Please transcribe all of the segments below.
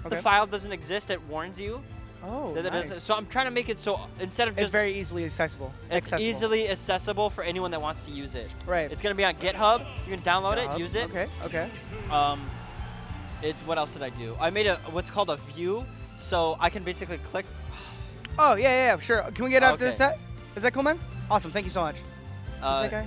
the file doesn't exist, it warns you. Oh, that nice. So I'm trying to make it so instead of just... It's very easily accessible. It's easily accessible for anyone that wants to use it. Right. It's going to be on GitHub. You can download it, use it. Okay, okay. It's what else did I do? I made what's called a view, so I can basically click. Oh, yeah, sure. Can we get after this set? Is that cool, man? Awesome, thank you so much. Who's that guy?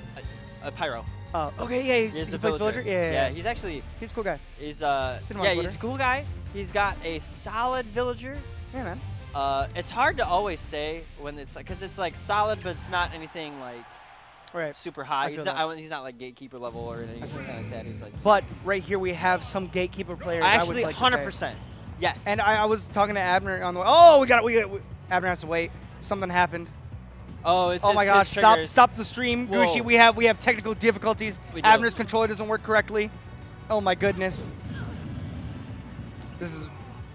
A Pyro. Oh, okay, yeah, he plays villager. Yeah, he's actually... He's a cool guy. He's he's a cool guy. He's got a solid villager. Yeah, man. It's hard to always say when it's like, because it's like solid, but it's not anything like super high. He's not like gatekeeper level or anything like that. He's like. But right here we have some gatekeeper players. Actually, I would 100%. Yes. And I was talking to Abner on the way. Oh, we got Abner has to wait. Something happened. Oh, it's my gosh! Stop the stream, Whoa. Gooshi. We have technical difficulties. Abner's controller doesn't work correctly. Oh my goodness. This is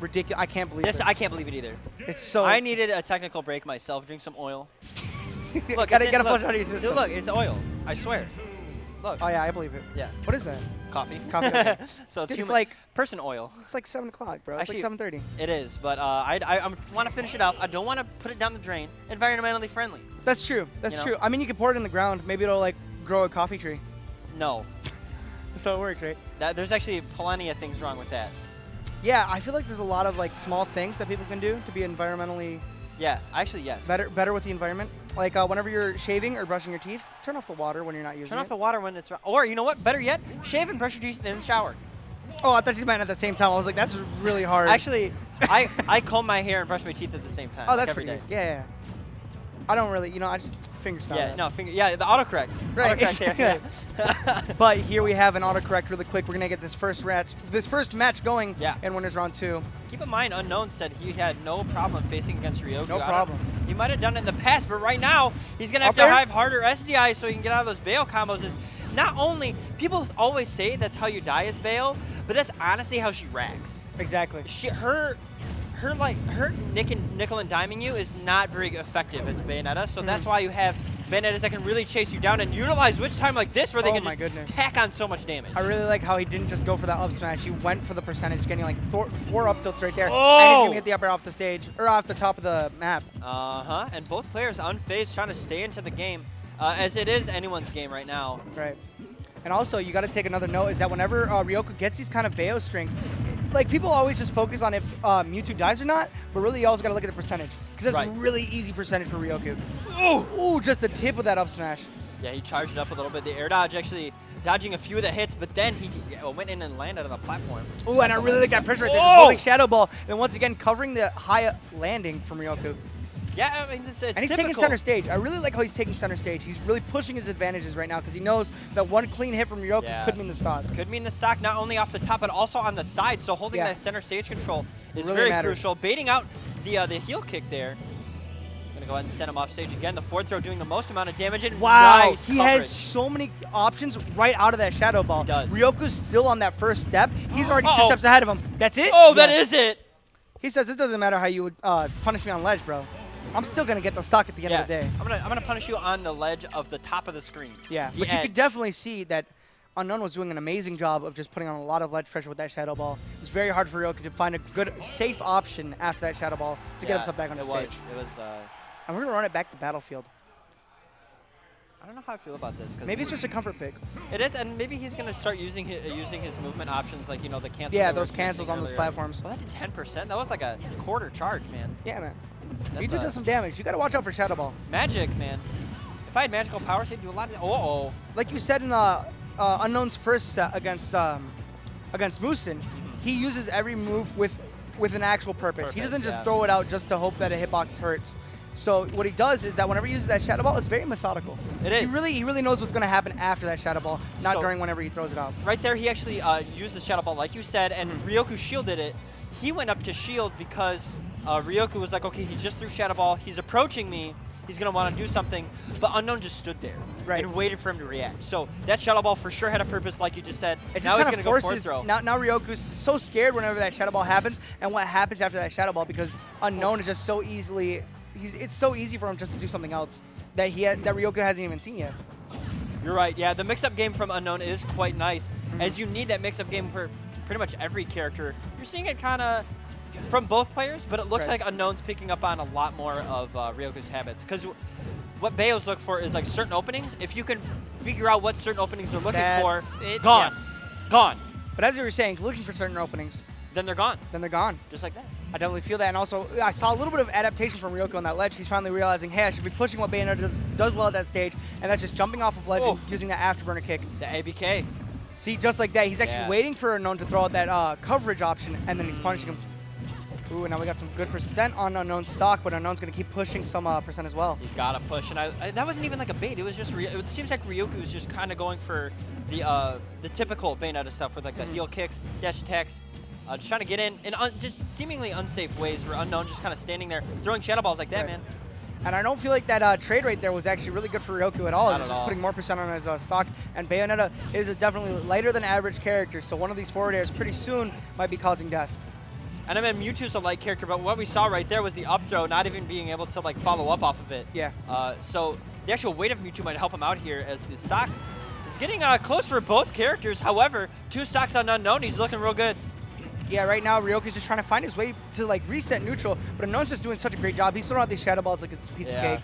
ridiculous. I can't believe this. I can't believe it either. It's so... I needed a technical break myself. Drink some oil. Look, gotta flush out of your system. Look, it's oil. I swear. Look. Oh yeah, I believe it. Yeah. What is that? Coffee. Coffee. Okay. So it's like person oil. It's like 7 o'clock, bro. Actually, it's like 7:30. It is, but I want to finish it off. I don't want to put it down the drain. Environmentally friendly. That's true. That's true. I mean, you can pour it in the ground. Maybe it'll like grow a coffee tree. No. So it works, right? There's actually plenty of things wrong with that. Yeah, I feel like there's a lot of like small things that people can do to be environmentally. Yeah, actually, yes. Better with the environment. Like whenever you're shaving or brushing your teeth, turn off the water when you're not using it. Turn off the water when it's... Or, you know what? Better yet, shave and brush your teeth in the shower. Oh, I thought you meant at the same time. I was like, that's really hard. Actually, I comb my hair and brush my teeth at the same time. Oh, that's every day. Easy. Yeah. I don't really, I just finger style. Yeah, no, the autocorrect. Right. Autocorrect here. But here we have an autocorrect really quick. We're going to get this first match going in Winners Round 2. Keep in mind, Unknown said he had no problem facing against Ryoku. No problem. He might have done it in the past, but right now, he's going to have to have harder SDI so he can get out of those Bayo combos. Not only, people always say that's how you die as Bayo, but that's honestly how she racks. Exactly. Her nickel and diming you is not very effective as Bayonetta, so that's why you have Bayonettas that can really chase you down and utilize Witch Time like this, where they can just tack on so much damage. I really like how he didn't just go for that up smash. He went for the percentage, getting like 4 up tilts right there. Oh! And he's going to get the upper off the stage, or off the top of the map. And both players unfazed, trying to stay into the game, as it is anyone's game right now. Right. And also, you got to take another note, is that whenever Ryoku gets these kind of Bayo strings, like people always just focus on if Mewtwo dies or not, but really you also got to look at the percentage. Because that's a really easy percentage for Ryoku. Ooh, just the tip of that up smash. Yeah, he charged it up a little bit. The air dodge actually dodging a few of the hits, but then he went in and landed on the platform. Ooh, and I really like that pressure right there. Just holding Shadow Ball, and once again covering the high landing from Ryoku. Yeah, I mean, it's and he's taking center stage. I really like how he's taking center stage. He's really pushing his advantages right now because he knows that one clean hit from Ryoku could mean the stock. Could mean the stock, not only off the top, but also on the side. So holding that center stage control is really very crucial. Baiting out the heel kick there. Gonna go ahead and send him off stage again. The forward throw doing the most amount of damage. And nice he has so many options right out of that Shadow Ball. He does. Ryoku's still on that first step. He's already 2 steps ahead of him. That's it? Oh, that is it. He says it doesn't matter how you would punish me on ledge, bro. I'm still gonna get the stock at the end of the day. I'm gonna punish you on the ledge of the top of the screen. Yeah, but you could definitely see that Unknown was doing an amazing job of just putting on a lot of ledge pressure with that Shadow Ball. It was very hard for Ryoku to find a good, safe option after that Shadow Ball to get himself back on the stage. It was. And we're gonna run it back to Battlefield. I don't know how I feel about this. Maybe it's just a comfort pick. It is, and maybe he's gonna start using his movement options, like the cancels. Yeah, those cancels on those platforms. Well, that did 10%. That was like a quarter charge, man. Yeah, man. Mewtwo does some damage. You gotta watch out for Shadow Ball. Magic, man. If I had magical powers, he'd do a lot of. Like you said in Unknown's first set against Moosin, he uses every move with an actual purpose. He doesn't just throw it out just to hope that a hitbox hurts. So what he does is that whenever he uses that Shadow Ball, it's very methodical. It is. He really knows what's going to happen after that Shadow Ball, not during whenever he throws it out. Right there, he actually used the Shadow Ball, like you said, and Ryoku shielded it. He went up to shield because Ryoku was like, okay, he just threw Shadow Ball. He's approaching me. He's going to want to do something. But Unknown just stood there and waited for him to react. So that Shadow Ball for sure had a purpose, like you just said. Now he's going to go forward throw. Now Ryoku's so scared whenever that Shadow Ball happens, and what happens after that Shadow Ball, because Unknown is just so easily... It's so easy for him just to do something else that Ryoku hasn't even seen yet. You're right. Yeah, the mix-up game from Unknown is quite nice, as you need that mix-up game for pretty much every character. You're seeing it kind of from both players, but it looks Right. like Unknown's picking up on a lot more of Ryoku's habits. Because what Bayo's look for is like certain openings. If you can figure out what certain openings they're looking for, gone. Yeah. Gone. But as you were saying, looking for certain openings, Then they're gone. then they're gone. Just like that. I definitely feel that. And also, I saw a little bit of adaptation from Ryoku on that ledge. He's finally realizing, hey, I should be pushing what Bayonetta does well at that stage, and that's just jumping off of ledge and using that afterburner kick. The ABK. See, just like that, he's actually waiting for Unknown to throw out that coverage option, and then he's punishing him. Ooh, and now we got some good percent on Unknown's stock, but Unknown's going to keep pushing some percent as well. He's got to push, and that wasn't even like a bait. It was just, it seems like Ryoku was just kind of going for the typical Bayonetta stuff with like the heel kicks, dash attacks, just trying to get in just seemingly unsafe ways where Unknown just kind of standing there throwing shadow balls like that, Right. man. And I don't feel like that trade right there was actually really good for Ryoku at all. Not He's at just all. putting more percent on his stock. And Bayonetta is a definitely lighter than average character, so one of these forward airs pretty soon might be causing death. And I mean, Mewtwo's a light character, but what we saw right there was the up throw, not even being able to like follow up off of it. Yeah. So the actual weight of Mewtwo might help him out here as the stocks is getting close for both characters. However, 2 stocks on Unknown, he's looking real good. Yeah, right now Ryoku's just trying to find his way to like reset neutral, but Unknown's just doing such a great job. He's throwing out these shadow balls like it's a piece of cake.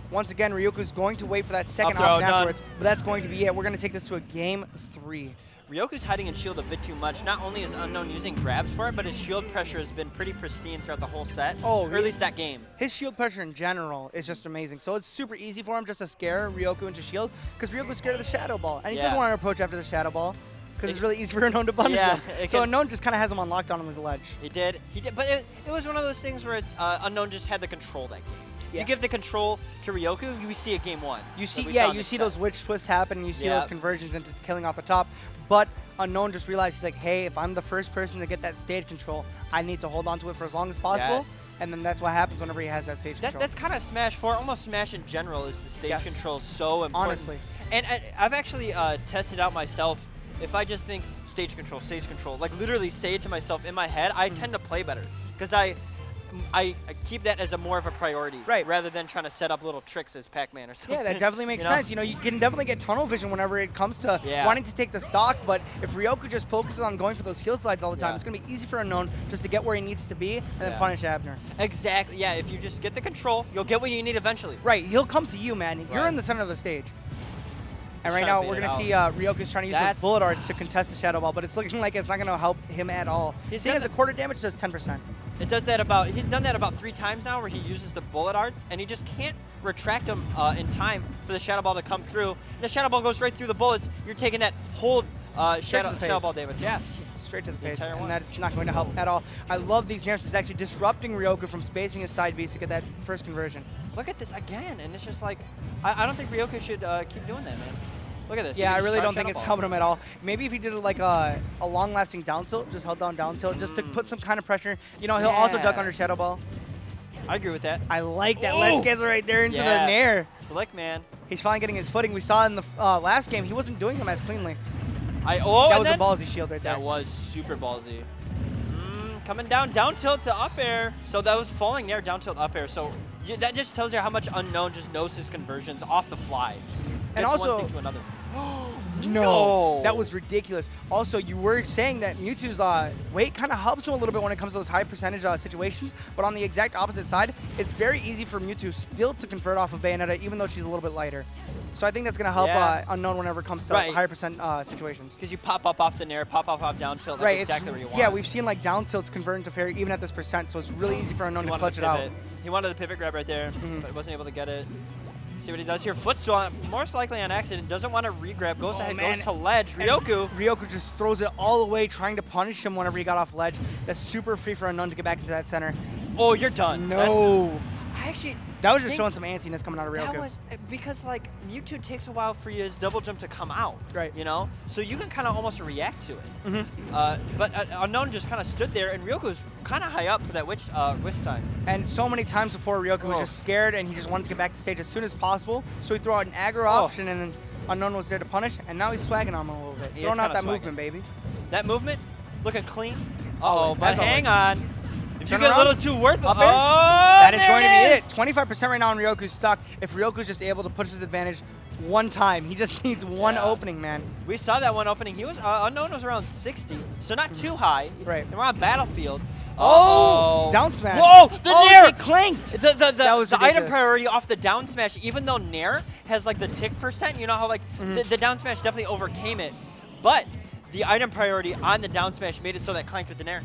Once again, Ryoku's going to wait for that second option afterwards, but that's going to be it. We're going to take this to a game 3. Ryoku's hiding in shield a bit too much. Not only is Unknown using grabs for it, but his shield pressure has been pretty pristine throughout the whole set, Oh, or at least that game. His shield pressure in general is just amazing. So it's super easy for him just to scare Ryoku into shield because Ryoku's scared of the shadow ball. And he doesn't want to approach after the shadow ball because it's really easy for Unknown to punish him. So Unknown just kind of has him on lockdown on the ledge. He did, but it was one of those things where it's Unknown just had the control that game. If you give the control to Ryoku, you see a game 1. You see, you see those witch twists happen, and you see those conversions into killing off the top. But Unknown just realized, he's like, hey, if I'm the first person to get that stage control, I need to hold on to it for as long as possible. Yes. And then that's what happens whenever he has that stage control. That's kind of Smash 4, almost Smash in general, is the stage control so important. Honestly. And I've actually tested out myself. If I just think stage control, like literally say it to myself in my head, I tend to play better. Because I keep that as a more of a priority, rather than trying to set up little tricks as Pac-Man or something. Yeah, that definitely makes sense. You know, you can definitely get tunnel vision whenever it comes to wanting to take the stock, but if Ryoku just focuses on going for those heel slides all the time, it's going to be easy for Unknown just to get where he needs to be and then punish Abner. Exactly, yeah, if you just get the control, you'll get what you need eventually. Right, he'll come to you, man. You're in the center of the stage. And right now, we're going to see Ryoku's trying to use those bullet arts to contest the shadow ball, but it's looking like it's not going to help him at all. Seeing as the quarter damage does 10%. It does that he's done that about 3 times now where he uses the bullet arts and he just can't retract them in time for the shadow ball to come through. The shadow ball goes right through the bullets. You're taking that whole shadow ball damage. Yeah. Straight to the face, and that's not going to help at all. I love these nares. It's actually disrupting Ryoku from spacing his side Bs to get that first conversion. Look at this again, and it's just like, I don't think Ryoku should keep doing that, man. Look at this. Yeah, I really don't think it's helping him at all. Maybe if he did like a long-lasting down tilt, just held down down tilt, just to put some kind of pressure. You know, he'll also duck under shadow ball. I agree with that. I like that ledge cancel right there into the nair. Slick, man. He's finally getting his footing. We saw in the last game, he wasn't doing them as cleanly. That was a ballsy shield right there. That was super ballsy. Coming down tilt to up air. So that was falling there, down tilt, up air. So that just tells you how much Unknown just knows his conversions off the fly. And also, one thing to another. No, that was ridiculous. Also, you were saying that Mewtwo's weight kind of helps him a little bit when it comes to those high percentage situations, but on the exact opposite side, it's very easy for Mewtwo still to convert off of Bayonetta, even though she's a little bit lighter. So I think that's going to help Unknown whenever it comes to higher percent situations. Because you pop up off the nair, pop up off down tilt, like exactly where you want. Yeah, we've seen like down tilts convert into fair even at this percent, so it's really easy for Unknown to clutch it out. He wanted the pivot grab right there, but wasn't able to get it. See what he does here. Foot swap, most likely on accident. Doesn't want to re-grab. Goes ahead, goes to ledge. Ryoku just throws it all the way, trying to punish him whenever he got off ledge. That's super free for Unknown to get back into that center. Oh, you're done. No. That was just think showing some antsiness coming out of Ryoku. That was because like Mewtwo takes a while for his double jump to come out. Right. You know, so you can kind of almost react to it. But Unknown just kind of stood there, and Ryoku was kind of high up for that witch time. And so many times before, Ryoku was just scared, and he just wanted to get back to stage as soon as possible. So he threw out an aggro option, and then Unknown was there to punish, and now he's swagging on him a little bit. Throwing out that movement, baby. That movement, looking clean. But hang on. If you Turn get a little too worth it, that is going to be it. 25% right now on Ryoku's stock. If Ryoku's just able to push his advantage one time, he just needs one opening, man. We saw that one opening. He was Unknown was around 60, so not too high. Right. And we're on Battlefield. Oh, down smash. Whoa, the Nair! It clanked. The item priority off the down smash, even though Nair has like the tick percent, you know how like the down smash definitely overcame it, but the item priority on the down smash made it so that clanked with the Nair.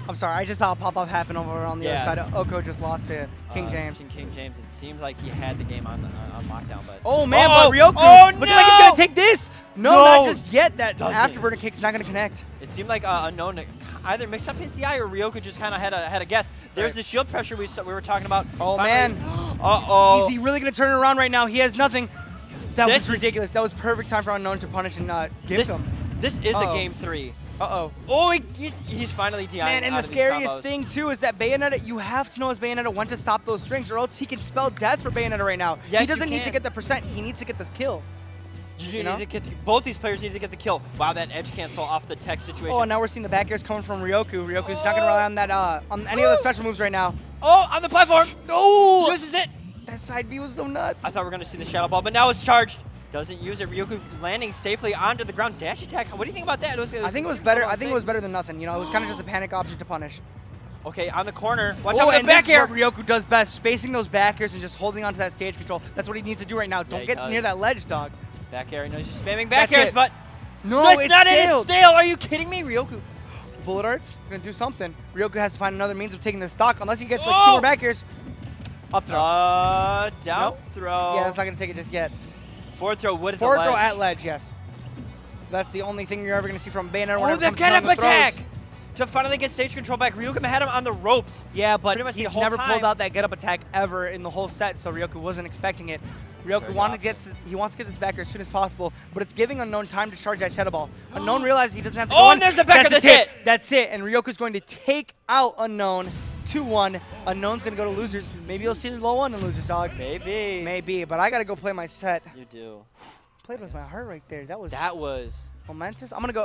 I'm sorry, I just saw a pop-up happen over on the other side. Oko just lost to King James. King James, it seems like he had the game on lockdown, but... Oh, man, but Ryoku looking like he's going to take this. No, not just yet. That afterburner kick is not going to connect. It seemed like Unknown either mixed up his DI or Ryoku just kind of had a guess. There's the shield pressure we were talking about. Oh, finally. man. Uh-oh. Is he really going to turn it around right now? He has nothing. That was ridiculous. That was perfect time for Unknown to punish and gift him. This is a game 3. Uh-oh. Oh, he's finally DIing. Man, and the scariest thing, too, is that Bayonetta, you have to know as Bayonetta when to stop those strings, or else he can spell death for Bayonetta right now. Yes, he doesn't need to get the percent. He needs to get the kill. Both these players need to get the kill. Wow, that edge cancel off the tech situation. Oh, and now we're seeing the back airs coming from Ryoku. Ryoku's not going to rely on that on any of the special moves right now. Oh, on the platform. Oh! Uses it. That side B was so nuts. I thought we were going to see the Shadow Ball, but now it's charged. Doesn't use it. Ryoku landing safely onto the ground. Dash attack. What do you think about that? I think it was better. I think it was better than nothing. You know, it was kind of just a panic option to punish. Okay, on the corner. Watch out for the back air. This is what Ryoku does best, spacing those back airs and just holding onto that stage control. That's what he needs to do right now. Don't get near that ledge, dog. Back air. No, he's just spamming back airs, but no, it's not in. It's stale. Are you kidding me, Ryoku? Bullet arts gonna do something. Ryoku has to find another means of taking the stock unless he gets like 2 more back airs. Up throw. Down throw. Yeah, that's not gonna take it just yet. Forward throw. What is forward throw at ledge? Yes. That's the only thing you're ever gonna see from Bayonetta. Oh, the get-up attack! To finally get stage control back. Ryoku had him on the ropes. Yeah, but he's never pulled out that get-up attack ever in the whole set, so Ryoku wasn't expecting it. Ryoku wants to get this back as soon as possible, but it's giving Unknown time to charge that Shadow Ball. Unknown realizes he doesn't have to go in. And there's the back of the hit. That's it, and Ryoku's going to take out Unknown 2-1. Unknown's going to go to losers. Maybe you'll see low 1 in losers, dog. Maybe. Maybe, but I got to go play my set. You do. Played with my heart right there. That was momentous. I'm going to go